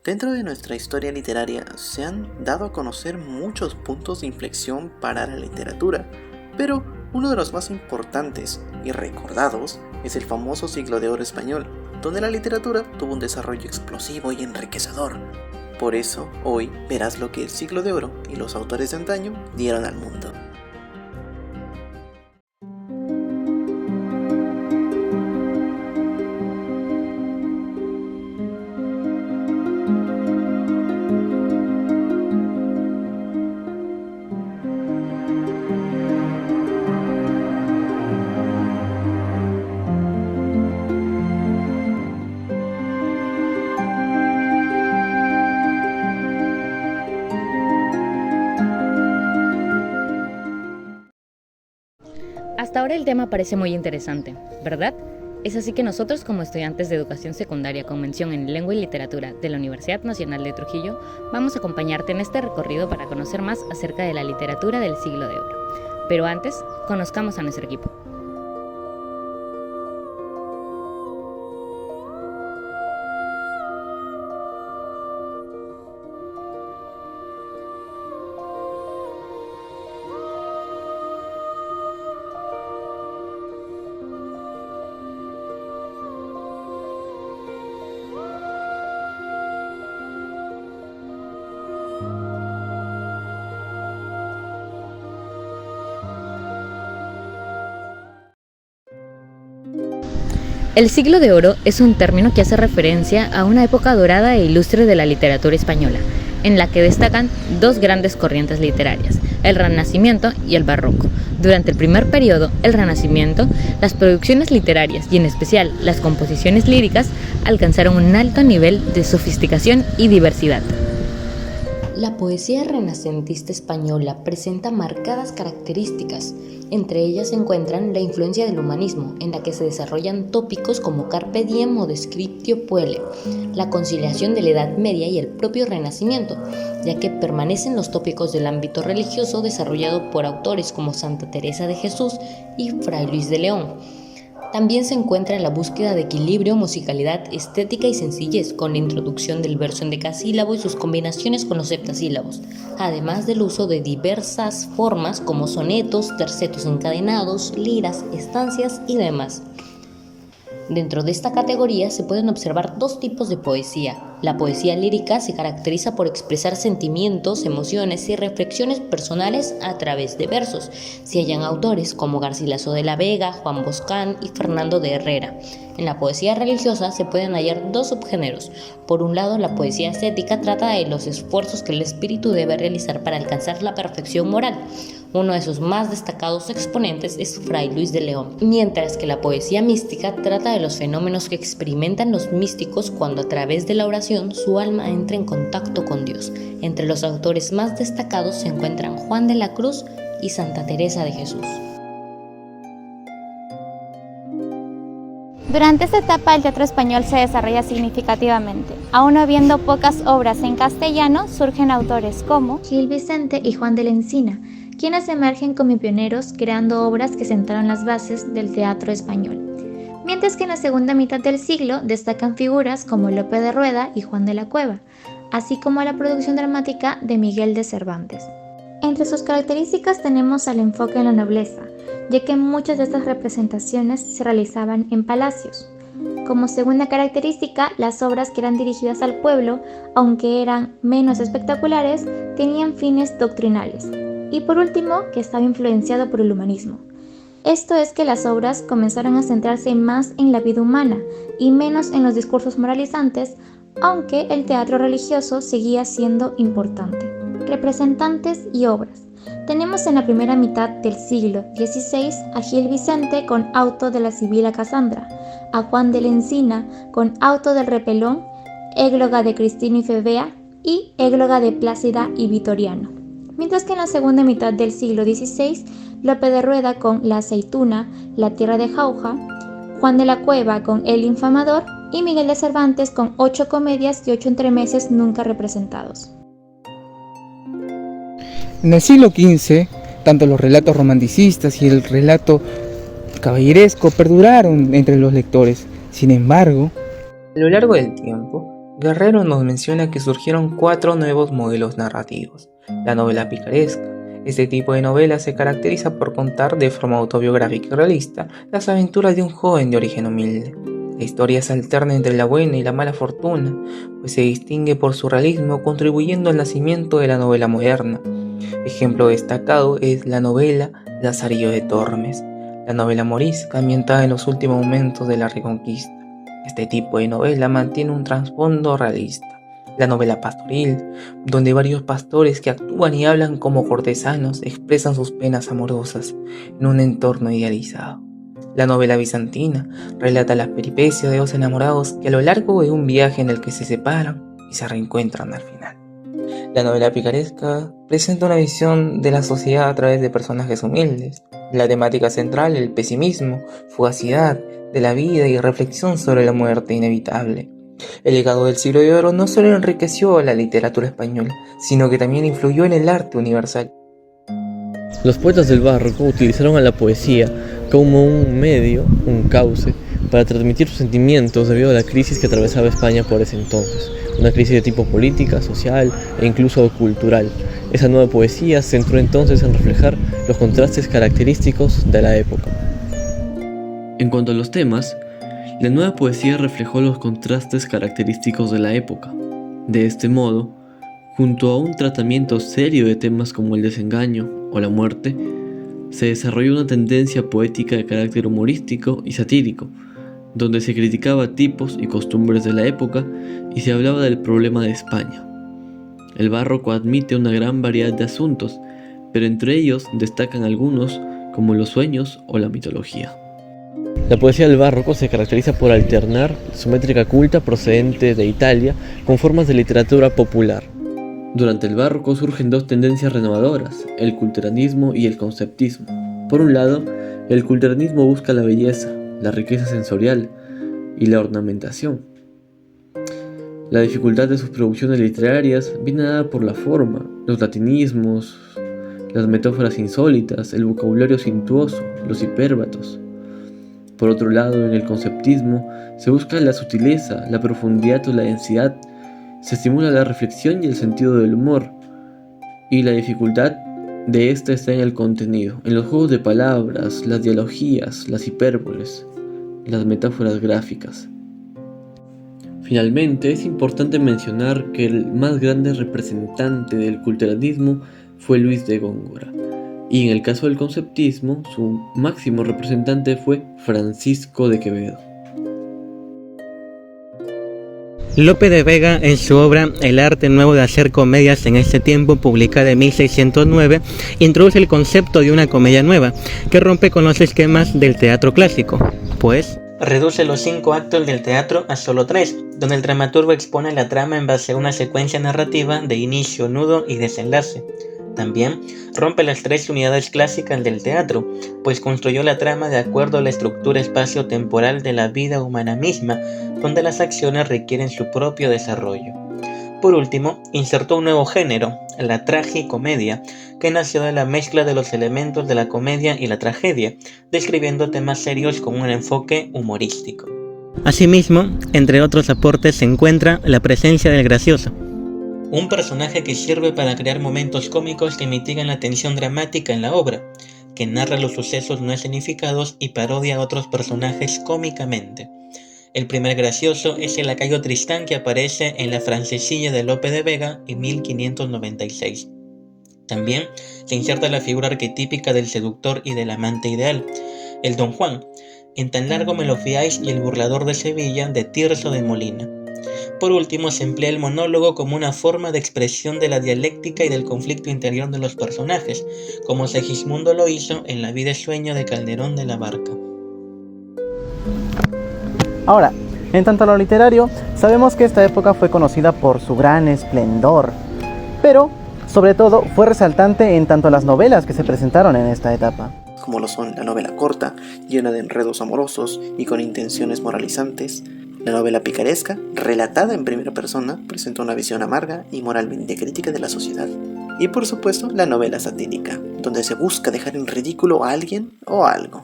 Dentro de nuestra historia literaria se han dado a conocer muchos puntos de inflexión para la literatura, pero uno de los más importantes y recordados es el famoso Siglo de Oro español, donde la literatura tuvo un desarrollo explosivo y enriquecedor. Por eso, hoy verás lo que el Siglo de Oro y los autores de antaño dieron al mundo. Hasta ahora el tema parece muy interesante, ¿verdad? Es así que nosotros, como estudiantes de educación secundaria con mención en lengua y literatura de la Universidad Nacional de Trujillo, vamos a acompañarte en este recorrido para conocer más acerca de la literatura del Siglo de Oro. Pero antes, conozcamos a nuestro equipo. El Siglo de Oro es un término que hace referencia a una época dorada e ilustre de la literatura española, en la que destacan dos grandes corrientes literarias, el Renacimiento y el Barroco. Durante el primer periodo, el Renacimiento, las producciones literarias y en especial las composiciones líricas alcanzaron un alto nivel de sofisticación y diversidad. La poesía renacentista española presenta marcadas características. Entre ellas se encuentran la influencia del humanismo, en la que se desarrollan tópicos como Carpe Diem o Descriptio Puella, la conciliación de la Edad Media y el propio Renacimiento, ya que permanecen los tópicos del ámbito religioso desarrollado por autores como Santa Teresa de Jesús y Fray Luis de León. También se encuentra la búsqueda de equilibrio, musicalidad, estética y sencillez, con la introducción del verso en decasílabo y sus combinaciones con los septasílabos, además del uso de diversas formas como sonetos, tercetos encadenados, liras, estancias y demás. Dentro de esta categoría se pueden observar dos tipos de poesía. La poesía lírica se caracteriza por expresar sentimientos, emociones y reflexiones personales a través de versos. Se hallan autores como Garcilaso de la Vega, Juan Boscán y Fernando de Herrera. En la poesía religiosa se pueden hallar dos subgéneros. Por un lado, la poesía ascética trata de los esfuerzos que el espíritu debe realizar para alcanzar la perfección moral. Uno de sus más destacados exponentes es Fray Luis de León, mientras que la poesía mística trata de los fenómenos que experimentan los místicos cuando a través de la oración su alma entra en contacto con Dios. Entre los autores más destacados se encuentran Juan de la Cruz y Santa Teresa de Jesús. Durante esta etapa el teatro español se desarrolla significativamente. Aún habiendo pocas obras en castellano, surgen autores como Gil Vicente y Juan de la Encina, quienes emergen como pioneros creando obras que sentaron las bases del teatro español. Mientras que en la segunda mitad del siglo destacan figuras como Lope de Rueda y Juan de la Cueva, así como la producción dramática de Miguel de Cervantes. Entre sus características tenemos el enfoque en la nobleza, ya que muchas de estas representaciones se realizaban en palacios. Como segunda característica, las obras que eran dirigidas al pueblo, aunque eran menos espectaculares, tenían fines doctrinales. Y por último, que estaba influenciado por el humanismo. Esto es que las obras comenzaron a centrarse más en la vida humana y menos en los discursos moralizantes, aunque el teatro religioso seguía siendo importante. Representantes y obras. Tenemos en la primera mitad del siglo XVI a Gil Vicente con Auto de la Sibila Casandra, a Juan de la Encina con Auto del Repelón, Égloga de Cristino y Febea y Égloga de Plácida y Vitoriano. Mientras que en la segunda mitad del siglo XVI, Lope de Rueda con La Aceituna, La Tierra de Jauja, Juan de la Cueva con El Infamador y Miguel de Cervantes con 8 comedias y 8 entremeses nunca representados. En el siglo XV, tanto los relatos romanticistas y el relato caballeresco perduraron entre los lectores. Sin embargo, a lo largo del tiempo, Guerrero nos menciona que surgieron 4 nuevos modelos narrativos. La novela picaresca. Este tipo de novela se caracteriza por contar de forma autobiográfica y realista las aventuras de un joven de origen humilde. La historia se alterna entre la buena y la mala fortuna, pues se distingue por su realismo, contribuyendo al nacimiento de la novela moderna. Ejemplo destacado es la novela Lazarillo de Tormes, la novela morisca ambientada en los últimos momentos de la Reconquista. Este tipo de novela mantiene un trasfondo realista. La novela pastoril, donde varios pastores que actúan y hablan como cortesanos expresan sus penas amorosas en un entorno idealizado. La novela bizantina relata las peripecias de dos enamorados que a lo largo de un viaje en el que se separan y se reencuentran al final. La novela picaresca presenta una visión de la sociedad a través de personajes humildes. La temática central, el pesimismo, fugacidad de la vida y reflexión sobre la muerte inevitable. El legado del Siglo de Oro no solo enriqueció a la literatura española, sino que también influyó en el arte universal. Los poetas del barroco utilizaron a la poesía como un medio, un cauce, para transmitir sus sentimientos debido a la crisis que atravesaba España por ese entonces, una crisis de tipo política, social e incluso cultural. Esa nueva poesía se centró entonces en reflejar los contrastes característicos de la época. En cuanto a los temas, la nueva poesía reflejó los contrastes característicos de la época. De este modo, junto a un tratamiento serio de temas como el desengaño o la muerte, se desarrolló una tendencia poética de carácter humorístico y satírico, donde se criticaba tipos y costumbres de la época y se hablaba del problema de España. El barroco admite una gran variedad de asuntos, pero entre ellos destacan algunos como los sueños o la mitología. La poesía del barroco se caracteriza por alternar su métrica culta procedente de Italia con formas de literatura popular. Durante el barroco surgen dos tendencias renovadoras, el culteranismo y el conceptismo. Por un lado, el culteranismo busca la belleza, la riqueza sensorial y la ornamentación. La dificultad de sus producciones literarias viene dada por la forma, los latinismos, las metáforas insólitas, el vocabulario suntuoso, los hipérbatos. Por otro lado, en el conceptismo se busca la sutileza, la profundidad o la densidad, se estimula la reflexión y el sentido del humor, y la dificultad de esta está en el contenido, en los juegos de palabras, las dialogías, las hipérboles, las metáforas gráficas. Finalmente, es importante mencionar que el más grande representante del culteranismo fue Luis de Góngora, y en el caso del conceptismo, su máximo representante fue Francisco de Quevedo. Lope de Vega, en su obra El arte nuevo de hacer comedias en este tiempo, publicada en 1609, introduce el concepto de una comedia nueva, que rompe con los esquemas del teatro clásico, pues reduce los 5 actos del teatro a solo 3, donde el dramaturgo expone la trama en base a una secuencia narrativa de inicio, nudo y desenlace. También rompe las 3 unidades clásicas del teatro, pues construyó la trama de acuerdo a la estructura espacio-temporal de la vida humana misma, donde las acciones requieren su propio desarrollo. Por último, insertó un nuevo género, la tragicomedia, que nació de la mezcla de los elementos de la comedia y la tragedia, describiendo temas serios con un enfoque humorístico. asimismo, entre otros aportes, se encuentra la presencia del gracioso, un personaje que sirve para crear momentos cómicos que mitigan la tensión dramática en la obra, que narra los sucesos no escenificados y parodia a otros personajes cómicamente. El primer gracioso es el lacayo Tristán, que aparece en La Francesilla de Lope de Vega en 1596. También se inserta la figura arquetípica del seductor y del amante ideal, el Don Juan, en Tan largo me lo fiáis y El burlador de Sevilla de Tirso de Molina. Por último, se emplea el monólogo como una forma de expresión de la dialéctica y del conflicto interior de los personajes, como Segismundo lo hizo en La vida y sueño de Calderón de la Barca. Ahora, en tanto a lo literario, sabemos que esta época fue conocida por su gran esplendor, pero sobre todo fue resaltante en tanto a las novelas que se presentaron en esta etapa, como lo son la novela corta, llena de enredos amorosos y con intenciones moralizantes. La novela picaresca, relatada en primera persona, presenta una visión amarga y moralmente crítica de la sociedad. Y por supuesto, la novela satírica, donde se busca dejar en ridículo a alguien o algo.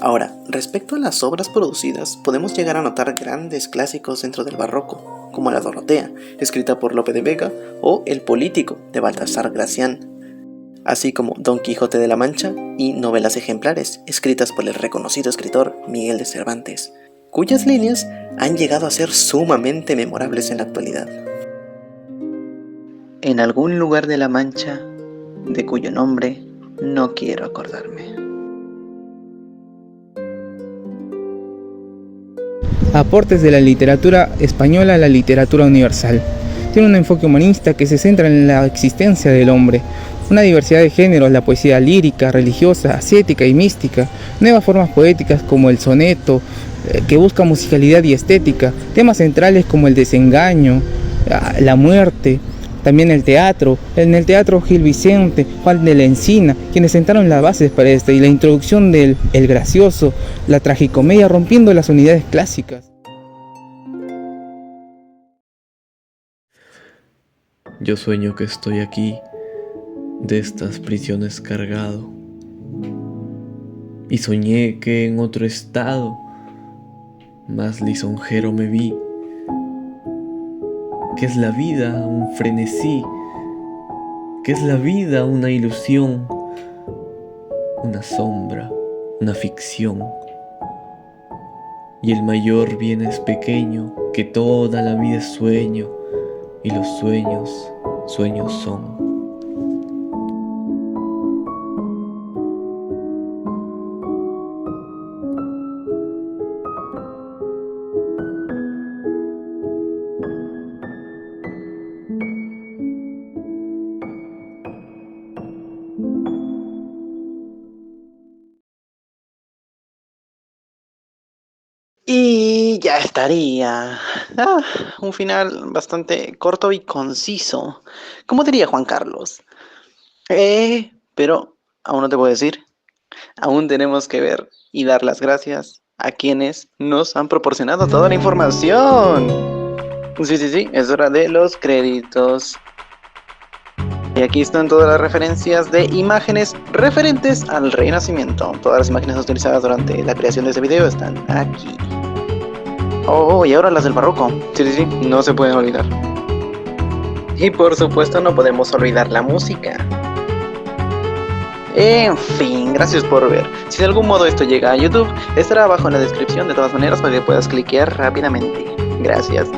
Ahora, respecto a las obras producidas, podemos llegar a notar grandes clásicos dentro del barroco, como la Dorotea, escrita por Lope de Vega, o El Político, de Baltasar Gracián, así como Don Quijote de la Mancha y novelas ejemplares, escritas por el reconocido escritor Miguel de Cervantes, cuyas líneas han llegado a ser sumamente memorables en la actualidad. En algún lugar de la Mancha, de cuyo nombre no quiero acordarme. Aportes de la literatura española a la literatura universal. Tiene un enfoque humanista que se centra en la existencia del hombre, una diversidad de géneros, la poesía lírica, religiosa, ascética y mística, nuevas formas poéticas como el soneto, que busca musicalidad y estética, temas centrales como el desengaño, la muerte, también el teatro. En el teatro Gil Vicente, Juan de la Encina, quienes sentaron las bases para esto, y la introducción del El Gracioso, la tragicomedia, rompiendo las unidades clásicas. Yo sueño que estoy aquí, de estas prisiones cargado, y soñé que en otro estado más lisonjero me vi, que es la vida un frenesí, que es la vida una ilusión, una sombra, una ficción, y el mayor bien es pequeño, que toda la vida es sueño, y los sueños, sueños son. Y ya estaría. Un final bastante corto y conciso. ¿Cómo diría Juan Carlos? Pero aún no te puedo decir. Aún tenemos que ver y dar las gracias a quienes nos han proporcionado toda la información. Sí, es hora de los créditos. Y aquí están todas las referencias de imágenes referentes al Renacimiento. Todas las imágenes utilizadas durante la creación de este video están aquí. Oh, y ahora las del barroco. Sí, no se pueden olvidar. Y por supuesto no podemos olvidar la música. En fin, gracias por ver. Si de algún modo esto llega a YouTube, estará abajo en la descripción de todas maneras para que puedas cliquear rápidamente. Gracias.